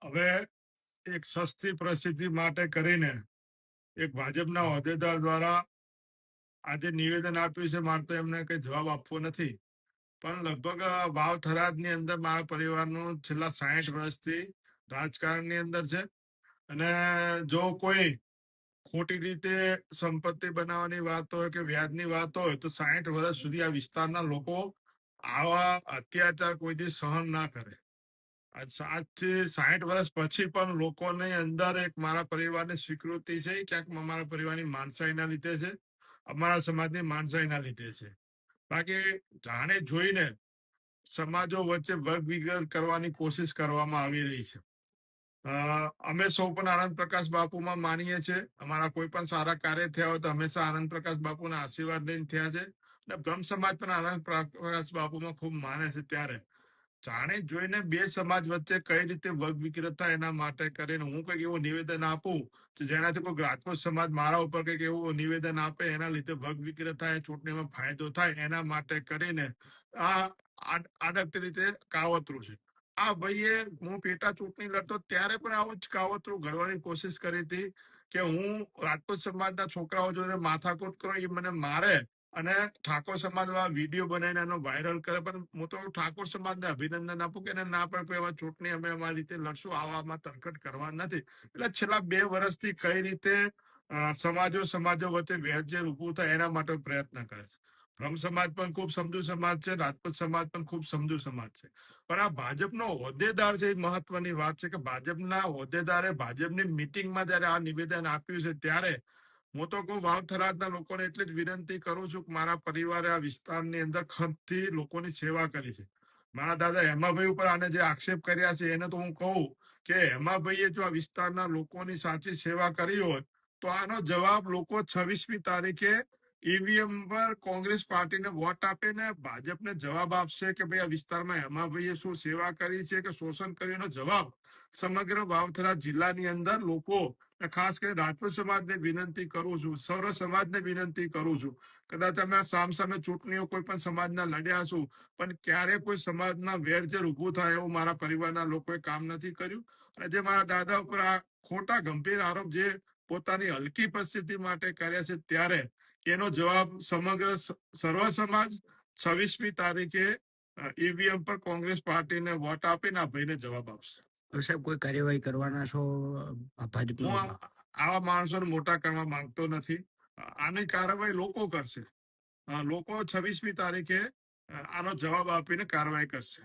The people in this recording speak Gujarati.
હવે એક સસ્તી પ્રસિદ્ધિ માટે કરીને એક ભાજપના હોદ્દેદાર દ્વારા આજે નિવેદન આપ્યું છે. મારે તો એમને કઈ જવાબ આપવો નથી, પણ લગભગ વાવ થરાદની અંદર મારા પરિવારનું છેલ્લા 60 વર્ષથી રાજકારણની અંદર છે. અને જો કોઈ ખોટી રીતે સંપત્તિ બનાવવાની વાત હોય કે વ્યાજની વાત હોય તો 60 વર્ષ સુધી આ વિસ્તારના લોકો આવા અત્યાચાર કોઈથી સહન ના કરે. આજથી 60 વર્ષ પછી પણ લોકોની અંદર એક મારા પરિવારની સ્વીકૃતિ છે, ક્યાંક અમારા પરિવારની માણસાઈના લીધે છે, અમારા સમાજની માણસાઈના લીધે છે. બાકી જાણે જોઈને સમાજો વચ્ચે વર્ગ વિગ્રહ કરવાની કોશિશ કરવામાં આવી રહી છે. અમે સૌ પણ આનંદ પ્રકાશ બાપુમાં માનીએ છીએ. અમારા કોઈ પણ સારા કાર્ય થયા હોય તો હંમેશા આનંદ પ્રકાશ બાપુના આશીર્વાદ લઈને થયા છે. અને બ્રહ્મ સમાજ પણ આનંદ પ્રકાશ બાપુમાં ખૂબ માને છે. ત્યારે જાણે જોઈને બે સમાજ વચ્ચે કઈ રીતે વર્ગ વિગ્રહ થાય એના માટે કરીને હું કઈક એવું નિવેદન આપું જેનાથી કોઈ રાજપૂત સમાજ મારા ઉપર કઈક એવું નિવેદન આપે એના લીધે વર્ગ વિગ્રહ થાય, ચૂંટણીમાં ફાયદો થાય, એના માટે કરીને આ આડકતી રીતે કાવતરું છે. આ ભાઈએ હું પેટા ચૂંટણી લડતો ત્યારે પણ આવું જ કાવતરું ઘડવાની કોશિશ કરી હતી કે હું રાજપૂત સમાજના છોકરાઓ જોડે માથાકૂટ કરો, એ મને મારે અને ઠાકોર સમાજમાં વિડીયો બનાવીને એનો વાયરલ કરે. પણ હું તો ઠાકોર સમાજને અભિનંદન આપું કે ના પડે એમાં ચૂંટણી અમે અમારી રીતે લડશું, આવામાં તરકટ કરવા નથી. એટલે છેલ્લા 2 વર્ષથી કઈ રીતે સમાજો વચ્ચે વેરઝેર ઉભું થાય એના માટે પ્રયત્ન કરે છે. બ્રહ્મ સમાજ પણ ખૂબ સમજુ સમાજ છે, રાજપૂત સમાજ પણ ખૂબ સમજુ સમાજ છે. પણ આ ભાજપનો હોદ્દેદાર છે, એ મહત્વની વાત છે કે ભાજપના હોદ્દેદારે ભાજપની મિટિંગમાં જયારે આ નિવેદન આપ્યું છે ત્યારે હું તો કહું વાવ થરાદના લોકોને એટલી જ વિનંતી કરું છું કે મારા પરિવારે આ વિસ્તારની અંદર ખંતથી લોકોની સેવા કરી છે. મારા દાદા હેમાભાઈ ઉપર આને જે આક્ષેપ કર્યા છે એને તો હું કહું કે હેમાભાઈએ જો આ વિસ્તારના લોકોની સાચી સેવા કરી હોય તો આનો જવાબ લોકો 26મી તારીખે ઈવીએમ પર કોંગ્રેસ પાર્ટીને વોટ આપે ને ભાજપને જવાબ આપશે કે ભાઈ આ વિસ્તારમાં હેમાભાઈએ શું સેવા કરી છે કે શોષણ કર્યું. જવાબ સમગ્ર વાવથરા જિલ્લાની અંદર લોકો, ખાસ કરીને રાજપૂત સમાજને વિનંતી કરું છું, સૌર સમાજને વિનંતી કરું છું, કદાચ અમે સામસામે ચૂંટણીઓ કોઈ પણ સમાજના લડ્યા છું પણ ક્યારે કોઈ સમાજના વેરઝેર ઉભું થાય એવું મારા પરિવારના લોકોએ કામ નથી કર્યું. અને જે મારા દાદા ઉપર આ ખોટા ગંભીર આરોપ જે પોતાની હલકી પ્રસિદ્ધિ માટે કર્યા છે ત્યારે એનો જવાબ સમગ્ર સર્વ સમાજ 26મી તારીખે ઈવીએમ પર કોંગ્રેસ પાર્ટીને વોટ આપીને આ ભાઈને જવાબ આપશે. સાહેબ, કોઈ કાર્યવાહી કરવાના છો ભાજપ? હું આવા માણસોને મોટા કરવા માંગતો નથી. આની કાર્યવાહી લોકો કરશે. લોકો 26મી તારીખે આનો જવાબ આપીને કાર્યવાહી કરશે.